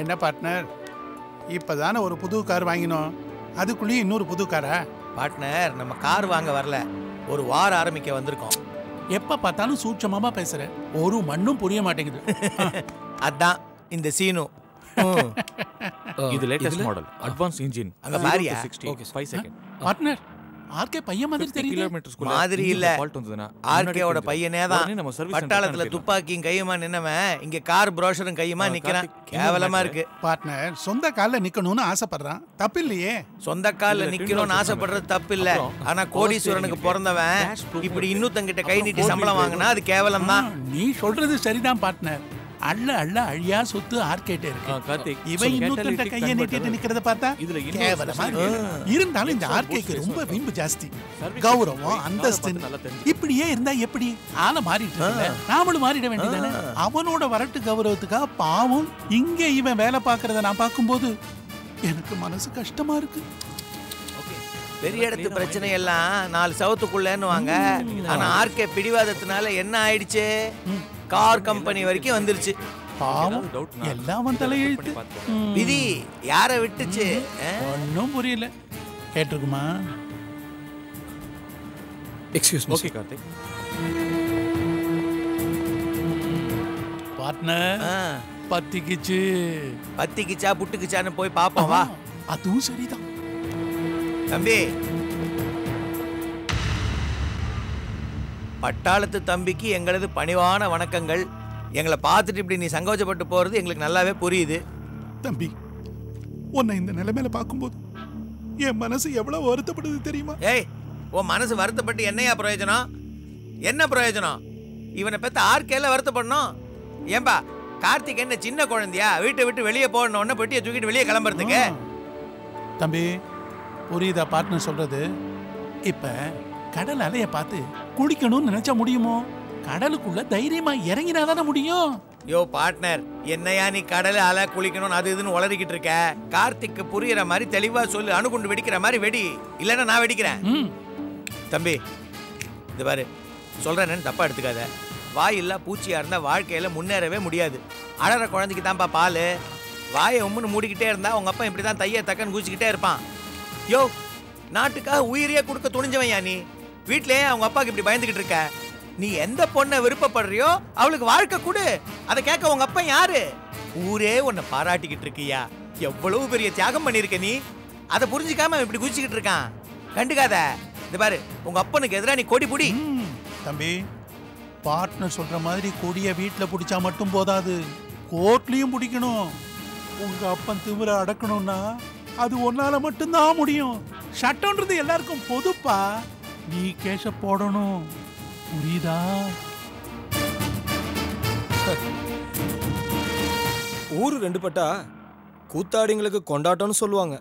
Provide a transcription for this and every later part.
என்ன பார்ட்னர், இப்பதானே ஒரு புது கார் வாங்கினோம், அதுக்குள்ளேயும் இன்னொரு புது காரா? பார்ட்னர், நம்ம கார் வாங்க வரல, ஒரு வாரம் ஆரம்பிக்க வந்திருக்கோம். எப்ப பார்த்தாலும் சூட்சமா பேசுற, ஒரு மண்ணும் புரிய மாட்டேங்குது. அதான் இந்த சீனு. இது லேட்டஸ்ட் மாடல், அட்வான்ஸ் இன்ஜின். அங்க பாரியா? 5 செகண்ட். பார்ட்னர், ஆர்கே பையன் மாதிரி தெரியல. மாதிரி இல்ல, ஆர்கேவோட பையனே தான். பட்டாளத்துல துப்பாக்கியும் கையுமா நின்னவன் இங்க கார் புரோஷரும் கையுமா நிக்கிறான். கேவலமா இருக்கு. பார்ட்னர், சொந்த கால்ல நிக்கணும்னு ஆசைப்படுறான், தப்பு இல்லையே. சொந்த கால்ல நிக்கணும்னு ஆசைப்படுறது தப்பு இல்ல. ஆனா கோடீஸ்வரனுக்கு பிறந்தவன் இப்படி இன்னொருத்தங்கிட்ட கை நீட்டி சம்பளம் வாங்கினா அது கேவலம் தான். நீ சொல்றது சரிதான் பார்ட்னர். அள்ள அள்ள அழியா சொத்து ஆர்கேட்டே இருக்கு. இவன் இன்னொருத்தன்ட்ட கையை நீட்டிட்டு நிக்கிறத பார்த்தா கேவலமா இருக்கு. இருந்தாலும் இந்த ஆர்கேக்கு ரொம்ப வீம்பு ஜாஸ்தி. கௌரவம், அந்தஸ்து இப்படியே இருந்தா எப்படி? ஆள மாறிட்டு இருக்குல்ல, நாமளும் மாறிட வேண்டியதானே? அவனோட வரட்டு கௌரவத்துக்காக பாவம் இங்க இவன் வேலை பார்க்கறத நான் பார்க்கும்போது எனக்கு மனசு கஷ்டமா இருக்கு. பெரிய இடத்து பிரச்சனை எல்லாம் 4 சவுத்துக்குள்ளன்னு வாங்க. ஆனா ஆர்கே பிடிவாதத்தினால என்ன ஆயிடுச்சு, கார் கம்பெனி வரைக்கும் வந்துருச்சு. பாவம், எல்லாம் அவன் தலையெழுத்து. விதி யார விட்டுச்சு ஒன்னும் புரியல. கேட்டிருக்குமா? Excuse me. Okay Karthik. Partner, பத்திக்கிச்சா புட்டுக்கிச்சான்னு போய் பாப்போம் வா. அதுவும் சரிதான் தம்பி. பட்டாளத்து தம்பிக்கு எங்களது பணிவான வணக்கங்கள். எங்களை பார்த்துட்டு இப்படி நீ சங்கோச்சப்பட்டு போறது எங்களுக்கு நல்லாவே புரியுது. தம்பி, உன்னை இந்த நிலைமையில பார்க்கும்போது என் மனசு எவ்வளவு வருத்தப்படுது தெரியுமா? ஏய், உன் மனசு வருத்தப்பட்டு என்னையா பிரயோஜனம்? என்ன பிரயோஜனம்? இவனை பத்தி ஆர்கேல வருத்தப்படணும்? ஏன்பா கார்த்திக் என்ன சின்ன குழந்தையா? வீட்டை விட்டு வெளியே போடணும்னு பெட்டியை தூக்கிட்டு வெளியே கிளம்புறதுக்கு? தம்பி, புரியுதா பார்ட்னர் சொல்றது? இப்ப கடல் அலைய பார்த்து குளிக்கணும்னு நினைச்சா முடியுமோ? கடலுக்குள்ள தைரியமா இறங்கினாதானே முடியும். யோ பார்ட்னர், என்னையா நீ கடல் அலை குளிக்கணும் அது இதுன்னு உளறிக்கிட்டு இருக்க? கார்த்திக்கு புரியுற மாதிரி தெளிவா சொல்லு. அணுகுண்டு வெடிக்கிற மாதிரி வெடி, இல்லைன்னா நான் வெடிக்கிறேன். தம்பி இது பாரு, சொல்றேன்னு தப்பா எடுத்துக்காத. வாய் இல்லா பூச்சியா இருந்தா வாழ்க்கையில முன்னேறவே முடியாது. அழற குழந்தைக்கு தான்ப்பா பால். வாயை உம்முன்னு மூடிக்கிட்டே இருந்தா உங்க அப்பா இப்படிதான் தைய தக்கன்னு குதிச்சுக்கிட்டே இருப்பான். யோ, நாட்டுக்காக உயிரியே கொடுக்க துணிஞ்சவன் யா நீ. வீட்லயே அவங்க அப்பாவுக்கு இப்படி பயந்துகிட்டு இருக்க. நீ எந்த பொண்ணை விருப்பப்படுறியோ அவளுக்கு வாழ்க்கை கொடு. அதை கேட்க உங்க அப்பா யாரு? ஊரே உன்னை பாராட்டிக்கிட்டு இருக்கியா. எவ்வளவு பெரிய தியாகம் பண்ணிருக்க நீ. அதை புரிஞ்சுக்காம இப்படி குதிச்சுக்கிட்டு இருக்கான். கண்டுக்காத. இது பாரு, உங்க அப்பனுக்கு எதிராக நீ கொடி புடி. தம்பி, பார்ட்னர் சொல்ற மாதிரி கொடிய வீட்டுல பிடிச்சா மட்டும் போதாது, கோர்ட்லயும் பிடிக்கணும். உங்க அப்பன் திமிர அடக்கணும்னா அது ஒன்னால மட்டும்தான் முடியும். சட்டம்ன்றது எல்லாருக்கும் பொதுப்பா. நீ கேஷ போடணும், புரியுதா? ஊரு ரெண்டு பட்டா கூத்தாடிங்களுக்கு கொண்டாட்டம்னு சொல்லுவாங்க.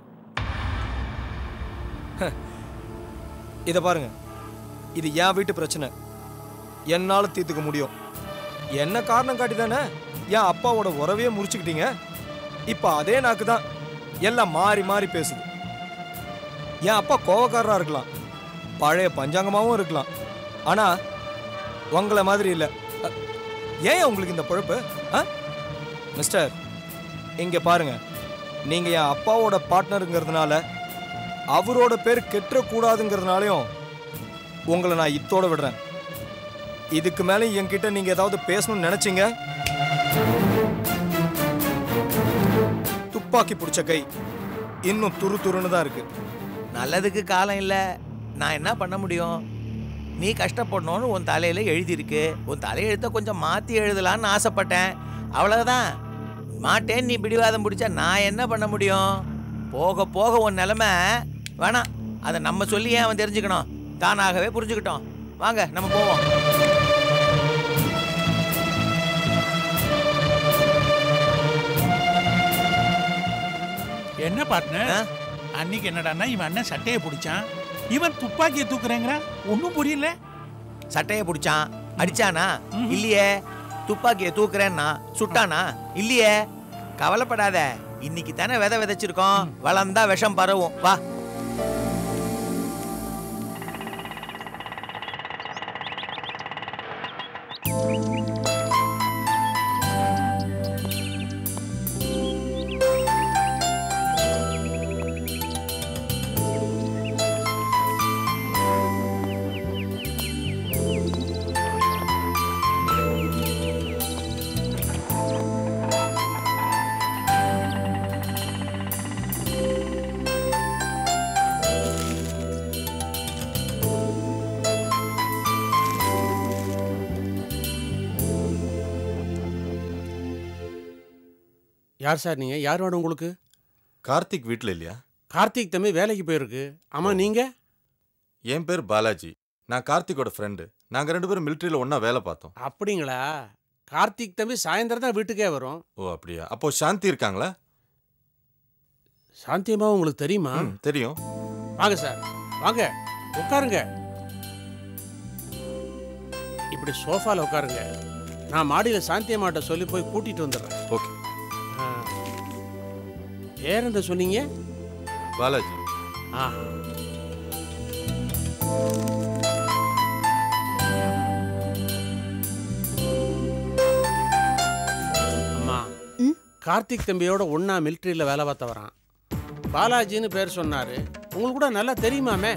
இத பாருங்க, இது என் வீட்டு பிரச்சனை, என்னால தீர்த்துக்க முடியும். என்ன காரணம் காட்டி தானே என் அப்பாவோட உறவையே முறிச்சுக்கிட்டீங்க. இப்ப அதே நாக்கு தான் எல்லாம் மாறி மாறி பேசுது. என் அப்பா கோவக்காரரா இருக்கலாம், பழைய பஞ்சாங்கமாவும் இருக்கலாம், ஆனா உங்களை மாதிரி இல்லை. ஏன் உங்களுக்கு இந்த பொழப்பு? மிஸ்டர், இங்க பாருங்க, நீங்க என் அப்பாவோட பார்ட்னருங்கிறதுனால அவரோட பேர் கெட்டக்கூடாதுங்கிறதுனாலையும் உங்களை நான் இத்தோட விடுறேன். இதுக்கு மேலே என்கிட்ட நீங்க ஏதாவது பேசணும்னு நினைச்சீங்க, துப்பாக்கி பிடிச்ச கை இன்னும் துரு துருன்னு தான் இருக்கு. நல்லதுக்கு காலம் இல்லை, நான் என்ன பண்ண முடியும்? நீ கஷ்டப்படணும்னு உன் தலையில எழுதியிருக்கு. உன் தலையெழுத்த கொஞ்சம் மாற்றி எழுதலான்னு ஆசைப்பட்டேன், அவ்வளோதான். மாட்டேன் நீ பிடிவாதம் பிடிச்சா நான் என்ன பண்ண முடியும்? போக போக உன் நிலைமை வேணாம், அதை நம்ம சொல்லி ஏன் அவன் தெரிஞ்சுக்கணும்? தானாகவே புரிஞ்சுக்கிட்டோம். வாங்க நம்ம போவோம். என்ன பார்ட்னர், அன்னைக்கு என்னடான்னா இவன் அண்ணன் சட்டையை பிடிச்சான், இவன் துப்பாக்கியை தூக்குறேங்கிற. ஒன்னும் புரியல. சட்டையை பிடிச்சான், அடிச்சானா? இல்லையே. துப்பாக்கியை தூக்குறேன்னா சுட்டானா? இல்லையே. கவலைப்படாத, இன்னைக்கு தானே விதை விதைச்சிருக்கோம், வளர்ந்தா விஷம் பரவும். வா. யார் சார் நீங்கள்? யார் வேணும் உங்களுக்கு? கார்த்திக் வீட்டில் இல்லையா? கார்த்திக் தம்பி வேலைக்கு போயிருக்கு. ஆமாம், நீங்கள்? என் பேர் பாலாஜி. நான் கார்த்திக்கோட ஃப்ரெண்டு. நாங்கள் 2 பேரும் மிலிட்ரியில் ஒன்றா வேலை பார்த்தோம். அப்படிங்களா? கார்த்திக் தம்பி சாயந்தரம் தான் வீட்டுக்கே வரும். ஓ அப்படியா? அப்போ சாந்தி இருக்காங்களா? சாந்தியம்மா உங்களுக்கு தெரியுமா? தெரியும். வாங்க சார், வாங்க உட்காருங்க. இப்படி சோஃபாவில் உட்காருங்க. நான் மாடியில் சாந்தியம்மாட்ட சொல்லி போய் கூட்டிகிட்டு வந்துடுறேன். ஓகே. பேர் என்ன சொன்னீங்க? பாலாஜி. அம்மா, கார்த்திக் தம்பியோட ஒன்னா மிலிட்ரியில் வேலை பார்த்த வரான். பாலாஜின்னு பேர் சொன்னாரு. உங்களுக்கு கூட நல்லா தெரியுமாமே.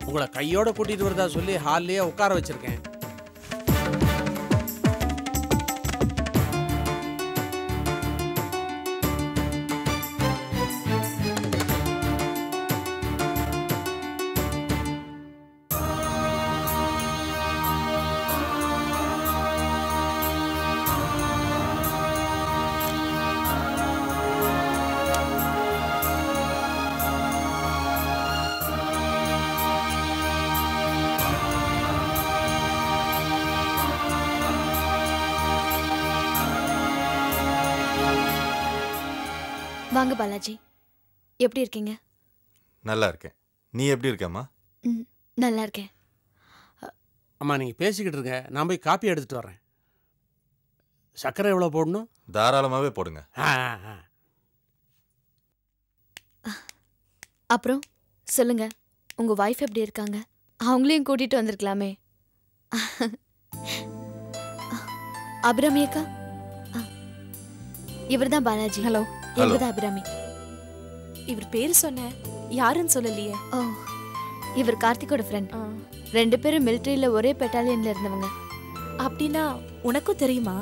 உங்களை கையோட கூட்டிட்டு வரதா சொல்லி ஹால்லேயே உட்கார வச்சிருக்கேன். வாங்க பாலாஜி, எப்படி இருக்கீங்க? நல்லா இருக்கேன். நீ எப்படி இருக்கம்மா? நல்லா இருக்கேன். அம்மா நீங்கள் பேசிக்கிட்டு இருங்க, நான் போய் காப்பி எடுத்துகிட்டு வரேன். சர்க்கரை எவ்வளோ போடணும்? தாராளமாகவே போடுங்க. அப்புறம் சொல்லுங்க, உங்க வைஃப் எப்படி இருக்காங்க? அவங்களையும் கூட்டிட்டு வந்திருக்கலாமே. அபிராமி அக்கா, இவர்தான் பாலாஜி. ஹலோ. இவர்தான் அபிராமி. இவர் பேரு சொன்ன, யாருன்னு சொல்லலையே. ஓ, இவர் கார்த்திகோட ஃப்ரெண்ட். 2 பேரும் மிலிட்டரியில ஒரே பெட்டாலியன்ல இருந்தவங்க. அப்படின்னா உனக்கும் தெரியுமா?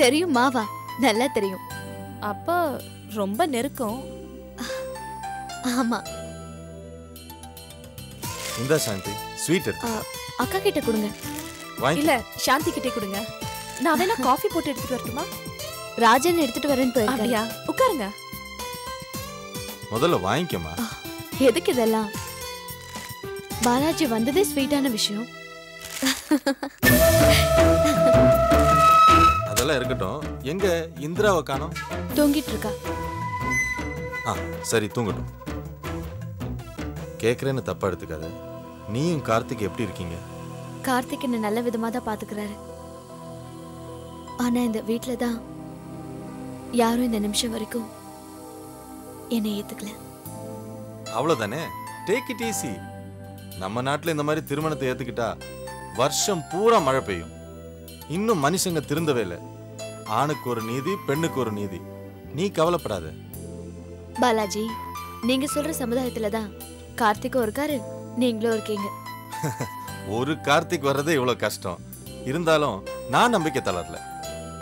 தெரியும் மாவா, நல்லா தெரியும். அப்ப ரொம்ப நெருக்கம். ஆமா. இந்த சாந்தி ஸ்வீட் இருக்கு. அக்கா கிட்ட கொடுங்க. இல்ல, சாந்தி கிட்ட கொடுங்க. நான் வேணா காஃபி போட்டு எடுத்துட்டு வரட்டுமா? ராஜன் எடுத்துட்டு வரேன்னு போயிருக்காரு. அப்படியா? உட்காருங்க. முதல்ல வாங்கிக்கமா. எதுக்கு இதெல்லாம்? பாலாஜி வந்ததே ஸ்வீட்டான விஷயம். அதெல்லாம் இருக்கட்டும். எங்க இந்திராவை காணோம்? தூங்கிட்டு இருக்கா. சரி, தூங்கட்டும். கேக்குறேன்னு தப்பா எடுத்துக்காத. நீயும் கார்த்திக் எப்படி இருக்கீங்க? கார்த்திக் என்ன நல்ல விதமா தான் பாத்துக்கிறாரு. ஆனா இந்த வீட்டுல தான் யாரும் இந்த நிமிஷம் வரைக்கும் என்னை ஏத்துக்கல. அவ்வளவுதானே. Take it easy. நம்ம நாட்டுல இந்த மாதிரி திருமணத்தை ஏத்துக்கிட்டா வருஷம் பூரா மழை பெய்யும். இன்னும் மனுஷங்க திருந்தவே இல்லை. ஆணுக்கு ஒரு நீதி, பெண்ணுக்கு ஒரு நீதி. நீ கவலைப்படாத. பாலாஜி, நீங்க சொல்ற சமுதாயத்துல தான் கார்த்திக்கும் இருக்காரு, நீங்களும் இருக்கீங்க. ஒரு கார்த்திக் வர்றதே இவ்வளவு கஷ்டம். இருந்தாலும் நான் நம்பிக்கை தளரல.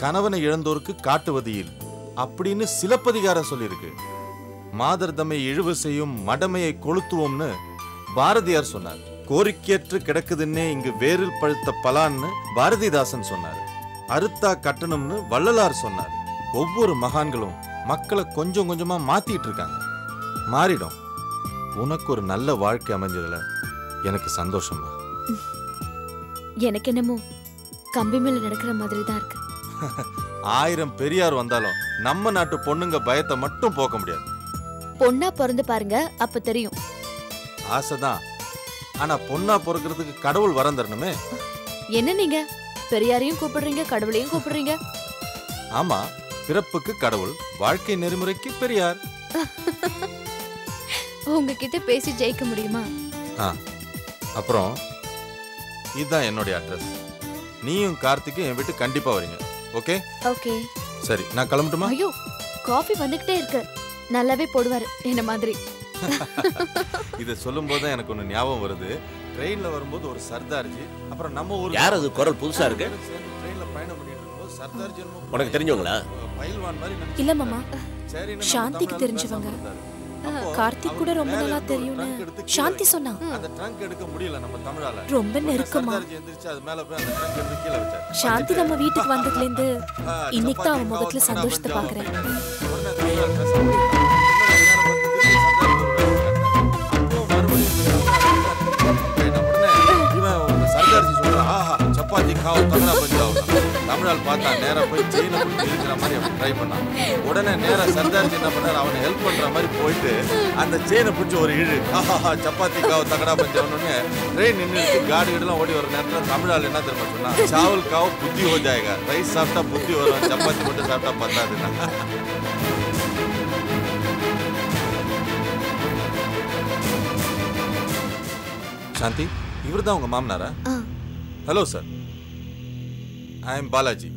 கணவனை இழந்தோருக்கு காட்டுவது இல் அப்படின்னு சிலப்பதிகாரம் சொல்லியிருக்கு. மாதர் தம்மை இழிவு செய்யும் மடமையை கொளுத்துவோம்னு பாரதியார் சொன்னார். கோரிக்கையற்று கிடக்குதுன்னே இங்கு வேரில் பழுத்த பலான்னு பாரதிதாசன் சொன்னார். அறுத்தா கட்டணும்னு வள்ளலார் சொன்னார். ஒவ்வொரு மகான்களும் மக்களை கொஞ்சம் கொஞ்சமா மாத்திட்டு இருக்காங்க. மாறிடும். உனக்கு ஒரு நல்ல வாழ்க்கை அமைஞ்சதுல எனக்கு சந்தோஷமா. எனக்கு என்னமோ கம்பி மேல நடக்கிற மாதிரி தான் இருக்கு. 1000 பெரியார் வந்தாலும் நம்ம நாட்டு பொண்ணுங்க பயத்தை மட்டும் போக்க முடியாது. பொண்ணா பிறந்து பாருங்க, அப்ப தெரியும். ஆசைதான். ஆனா பொண்ணா பிறக்கிறதுக்கு கடவுள் வரம் தரணுமே. என்ன நீங்க பெரியாரையும் கூப்பிடுறீங்க, கடவுளையும் கூப்பிடுறீங்க? ஆமா, பிறப்புக்கு கடவுள், வாழ்க்கை நெறிமுறைக்கு பெரியார். உங்ககிட்ட பேசி ஜெயிக்க முடியுமா? அப்புறம் இதுதான் என்னுடைய அட்ரஸ். நீயும் கார்த்திக்கும் என் வீட்டு கண்டிப்பா வரீங்க. ஓகே? ஓகே. சரி, நான் கிளம்பட்டுமா? ஐயோ, காஃபி வந்துகிட்டே இருக்கு. நல்லாவே போடுவாரு என்ன மாதிரி. இத சொல்லும்போது தான் எனக்கு ஒன்று ஞாபகம் வருது. ட்ரெயின்ல வரும்போது ஒரு சர்தார்ஜி, அப்புறம் நம்ம ஊர் யார் அது? குரல் புதுசா இருக்கு. ட்ரெயின்ல பயணம் பண்ணிட்டு இருக்கும்போது சர்தார்ஜி உனக்கு தெரிஞ்சவங்களா? பைல்வான் மாதிரி இல்ல மாமா, சாந்திக்கு தெரிஞ்சவங்க. கார்த்திக் கூட ரொம்ப நாளா தெரியும்னு சாந்தி சொன்னா. அந்த ட்ரங்க் எடுக்க முடியல நம்ம தமிழால. ரொம்ப நெருக்கமா. எந்திரிச்சு அது மேல போய் அந்த ட்ரங்க் எடுத்து கீழ வச்சாரு. சாந்தி நம்ம வீட்டுக்கு வந்ததுல இருந்து இன்னைக்கு தான் அவன் முகத்துல சந்தோஷத்தை பாக்குறேன். சப்பாத்தி காவு தங்கடா பஞ்சாவ் தமிழால் பார்த்தா நேரா போய் செயினை பிடிச்சி இருக்கிற மாதிரி அவன் ட்ரை பண்ணான். உடனே நேரா சர்தார்ஜி என்ன பண்ணாரு, அவனை ஹெல்ப் பண்ற மாதிரி போயிட்டு அந்த செயினை பிடிச்சி ஒரு இழு. சப்பாத்தி காவு தங்கடா பஞ்சாவ்னு ட்ரெயின் நின்று காடு கீடுலாம் ஓடி வர நேரத்தில் தமிழால் என்ன தெரியுமா சொன்னா, சாவல் காவு புத்தி ஹோ ஜாயேகா. ரைஸ் சாப்பிட்டா புத்தி வரும், சப்பாத்தி மட்டும் சாப்பிட்டா பத்தாதுன்னா. சாந்தி, இவர் தான் உங்க மாமனாரா? Hello sir, I am Balaji.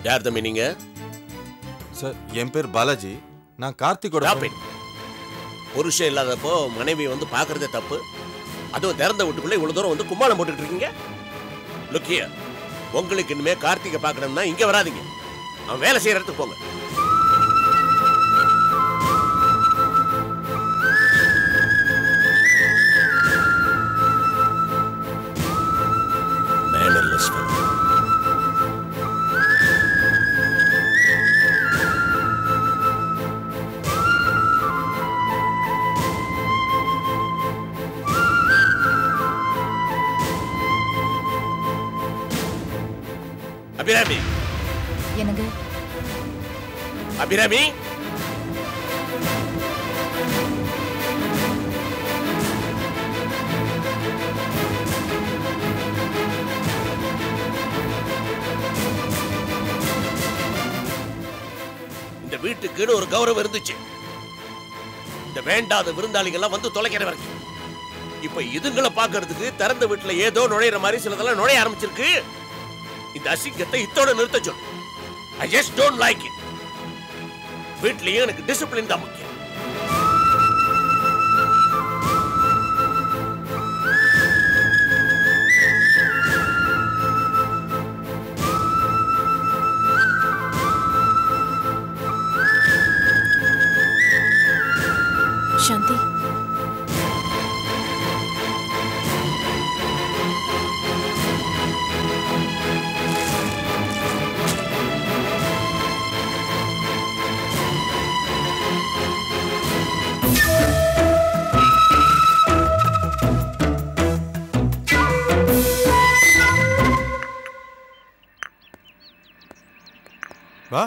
யார் தம்பி நீங்க? சார், என் பேர் பாலாஜி. நான் கார்த்திகோட புருஷன் இல்லாதப்போ மனைவி வந்து பாக்குறதே தப்பு. அதுவும் திறந்த வீட்டுக்குள்ள இவ்வளவு தூரம் வந்து கும்மாளம் போட்டுட்டு இருக்கீங்க. லுக் ஹியர், உங்களுக்கு இனிமே கார்த்திகை பார்க்கணும்னா இங்க வராதீங்க. அவன் வேலை செய்யற இடத்துக்கு போங்க. அபிராமி, என்னங்க? அபிராமி, இந்த வீட்டுக்குன்னு ஒரு கௌரவம் இருந்துச்சு. இந்த வேண்டாத விருந்தாளிகள்லாம் வந்து தொலைக்கிற வரைக்கும். இப்ப இதுங்களை பாக்குறதுக்கு திறந்த வீட்டுல ஏதோ நுழையிற மாதிரி சிலதெல்லாம் நுழைய ஆரம்பிச்சிருக்கு. இந்த அசிங்கத்தை இத்தோட நிறுத்த சொல்லு. I just don't like it. வீட்லயே எனக்கு டிசிப்ளின் தான் முக்கியம். சாந்தி, வா.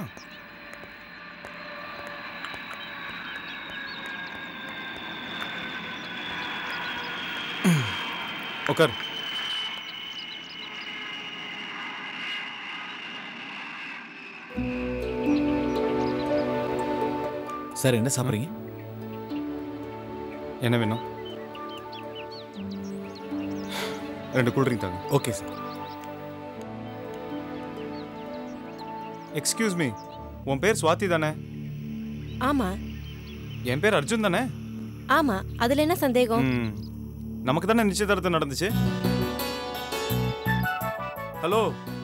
உட்கார். சார், என்ன சாப்பிட்றீங்க? என்ன வேணும்? 2 கூல்ட்ரிங்க் தாங்க. Okay sir. எக்ஸ்கியூஸ் மீ, உன் பேர் சுவாதி தானே? ஆமா. என் பேர் அர்ஜுன் தானே? ஆமா. அதுல என்ன சந்தேகம்? நமக்கு தானே நிச்சயதார்த்தம் நடந்துச்சு. ஹலோ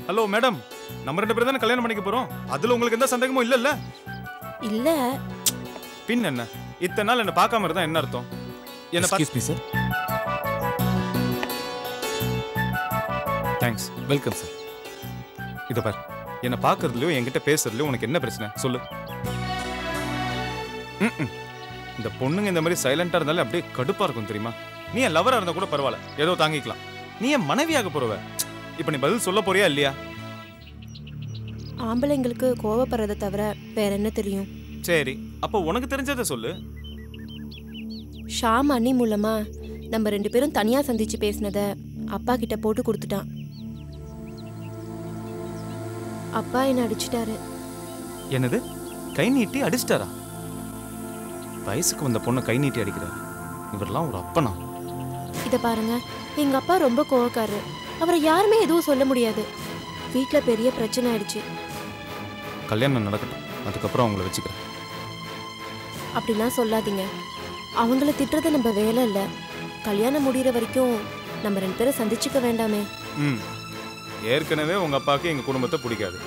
ஹலோ மேடம், நம்ம 2 பேரும் தானே கல்யாணம் பண்ணிக்க போறோம். அதுல உங்களுக்கு எந்த சந்தேகமும் இல்ல? இல்ல. பின் என்ன, இத்தனை நாள் என்ன பார்க்காம இருந்தா என்ன அர்த்தம்? என்ன excuse me sir. Thanks. Welcome sir. இத பார், என்ன பார்க்கறதுலயோ என்கிட்ட பேசுறதுலயோ உனக்கு என்ன பிரச்சனை சொல்லு. இந்த பொண்ணுங்க இந்த மாதிரி சைலண்டா இருந்தாலே அப்படியே கடுப்பா இருக்கும் தெரியுமா? நீ என் லவரா இருந்தா கூட பரவாயில்ல, ஏதோ தாங்கிக்கலாம். நீ என் மனைவியாக போறவ. இப்ப நீ பதில் சொல்ல போறியா இல்லையா? ஆம்பளைங்களுக்கு கோவப்படுறத தவிர வேற என்ன தெரியும்? சரி, அப்போ உனக்கு தெரிஞ்சதை சொல்லு. ஷாம் அண்ணி மூலமா நம்ம 2 பேரும் தனியா சந்திச்சு பேசினத அப்பா கிட்ட போட்டு கொடுத்துட்டான். அப்பா என்ன அடிச்சிட்டாரு. என்னது? கை நீட்டி அடிச்சிட்டாரா? வயசுக்கு வந்த பொண்ணை கை நீட்டி அடிக்கிறாரு. இவரெல்லாம் ஒரு அப்பனா? இத பாருங்க, எங்க அப்பா ரொம்ப கோவக்காரரு. அவரை யாருமே எதுவும் சொல்ல முடியாது. வீட்ல பெரிய பிரச்சனை ஆயிடுச்சு. கல்யாணம் நடக்கட்டும், அதுக்கப்புறம் அவங்கள வச்சுக்கிறேன். அப்படிலாம் சொல்லாதீங்க. அவங்கள திட்டுறது நம்ம வேலை இல்லை. கல்யாணம் முடிகிற வரைக்கும் நம்ம 2 பேரும் சந்திச்சுக்க வேண்டாமே? ஏற்கனவே உங்க அப்பாவுக்கு எங்க குடும்பத்தை பிடிக்காது.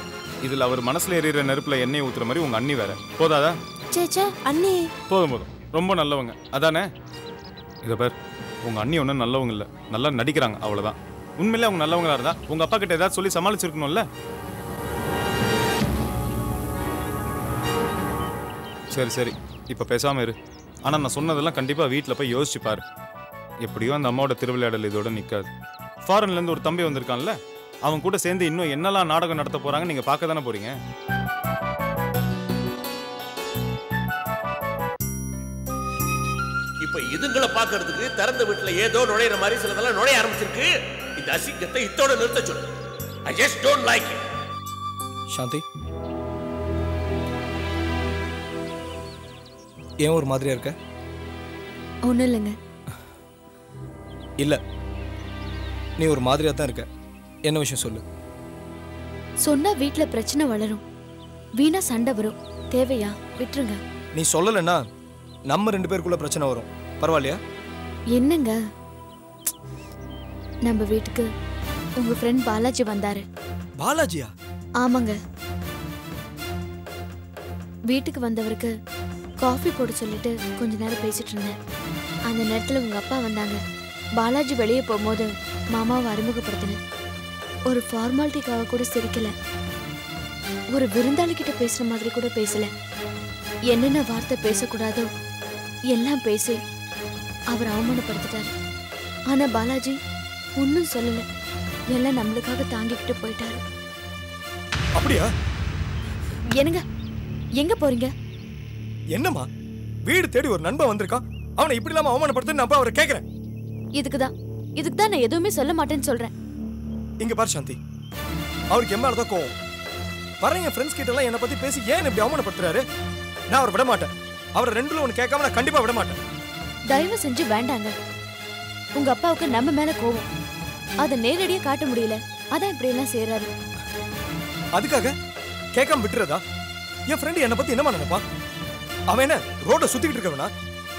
இதுல அவர் மனசுல எறிகிற நெருப்புல எண்ணெய் ஊத்துற மாதிரி உங்க அண்ணி வேற. போதாதா? சேச்சே அண்ணி. போதும். ரொம்ப நல்லவங்க அதானே? இதை பேர் உங்க அண்ணி ஒன்றும் நல்லவங்க இல்லை, நல்லா நடிக்கிறாங்க அவ்வளோதான். உண்மையிலே அவங்க நல்லவங்களா இருந்தா உங்க அப்பா கிட்ட ஏதாவது சொல்லி சமாளிச்சிருக்கணும்ல. சரி சரி, இப்போ பேசாம இரு. ஆனால் நான் சொன்னதெல்லாம் கண்டிப்பாக வீட்டில் போய் யோசிச்சு பாரு. எப்படியோ அந்த அம்மாவோட திருவிளையாடல் இதோட நிற்காது. ஃபாரின்லேருந்து ஒரு தம்பி வந்திருக்கான்ல, அவன் கூட சேர்ந்து இன்னும் என்னெல்லாம் நாடகம் நடத்த போறாங்க நீங்க பார்க்க தானே போறீங்க. இப்ப இதுங்களை பார்க்கிறதுக்கு திறந்த வீட்டுல ஏதோ நுழையிற மாதிரி சிலதெல்லாம் நுழைய ஆரம்பிச்சிருக்கு. இந்த அசிங்கத்தை இத்தோட நிறுத்த சொல்லு. I just don't like it. சாந்தி, ஏன் ஒரு மாதிரியா இருக்க? ஒன்றும் இல்லைங்க. இல்ல, நீ ஒரு மாதிரியா தான் இருக்க. என்ன விஷயம் சொல்லு. சொன்னா வீட்ல பிரச்சனை வளரும், வீணா சண்டை வரும். தேவையா? விட்டுருங்க. நீ சொல்லலைன்னா நம்ம 2 பேருக்குள்ள பிரச்சனை வரும். பரவாயில்லையா? என்னங்க, நம்ம வீட்டுக்கு உங்க ஃப்ரெண்ட் பாலாஜி வந்தாரு. பாலாஜியா? ஆமாங்க. வீட்டுக்கு வந்தவருக்கு காஃபி போட சொல்லிட்டு கொஞ்ச நேரம் பேசிட்டு இருந்தேன். அந்த நேரத்துல உங்க அப்பா வந்தாங்க. பாலாஜி வெளியே போகும்போது மாமாவை அறிமுகப்படுத்தினேன். ஒரு ஃபார்மாலிட்டிக்காக கூட சிரிக்கல, ஒரு விருந்தாளி கிட்ட பேசுற மாதிரி கூட பேசல. என்னென்ன வார்த்தை பேசக்கூடாதோ எல்லாம் பேசி அவர் அவமானப்படுத்திட்டாரு. ஆனா பாலாஜி ஒன்னும் சொல்லல, எல்லாம் நம்மளுக்காக தாங்கிக்கிட்டு போயிட்டாரு. அப்படியா? என்னங்க, எங்க போறீங்க? என்னம்மா, வீடு தேடி ஒரு நண்பன் வந்திருக்கான், அவனை இப்படி இல்லாம அவமானப்படுத்த நான் அவரை கேட்கிறேன். இதுக்குதான் நான் எதுவுமே சொல்ல மாட்டேன்னு சொல்றேன். இங்க பாரு சாந்தி, அவருக்கு என் மேலதான் கோவம். வரேன் என் ஃப்ரெண்ட்ஸ் கிட்ட எல்லாம் என்னை பத்தி பேசி ஏன் இப்படி அவமானப்படுத்துறாரு. நான் அவர் விட மாட்டேன். அவரை 2ல ஒன்று கேட்காம நான் கண்டிப்பா விட மாட்டேன். தயவு செஞ்சு வேண்டாங்க. உங்க அப்பாவுக்கு நம்ம மேல கோவம், அதை நேரடியா காட்ட முடியல, அதான் இப்படி எல்லாம் செய்யறாரு. அதுக்காக கேட்காம விட்டுறதா? என் ஃப்ரெண்ட் என்னை பத்தி என்னமா நினைப்பா? அவன் என்ன ரோட சுத்திக்கிட்டு இருக்கவனா?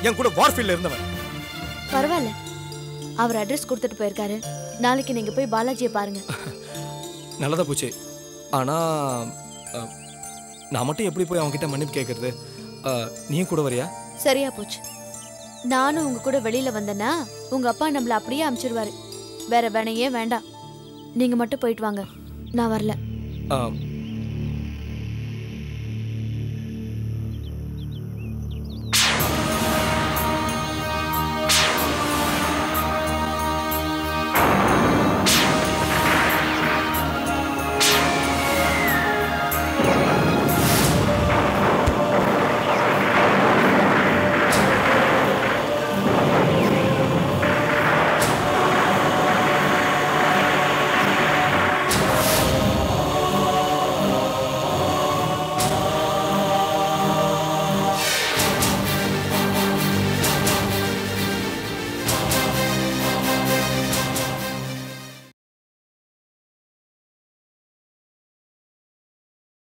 என் கூட வார்ஃபீல்ட்ல இருந்தவன். பரவாயில்ல, அவர் அட்ரஸ் கொடுத்துட்டு போயிருக்காரு. நாளைக்கு நீங்க போய் பாலாஜியை பாருங்க. நல்லதா போச்சு. ஆனா நான் மட்டும் எப்படி போய் அவங்க கிட்ட மன்னிப்பு கேட்கறது? நீயும் கூட வரியா? சரியா போச்சு. நானும் உங்க கூட வெளியில வந்தேன்னா உங்க அப்பா நம்மள அப்படியே அனுப்பிச்சிருவாரு. வேற வேணையே வேண்டாம், நீங்க மட்டும் போயிட்டு வாங்க, நான் வரல.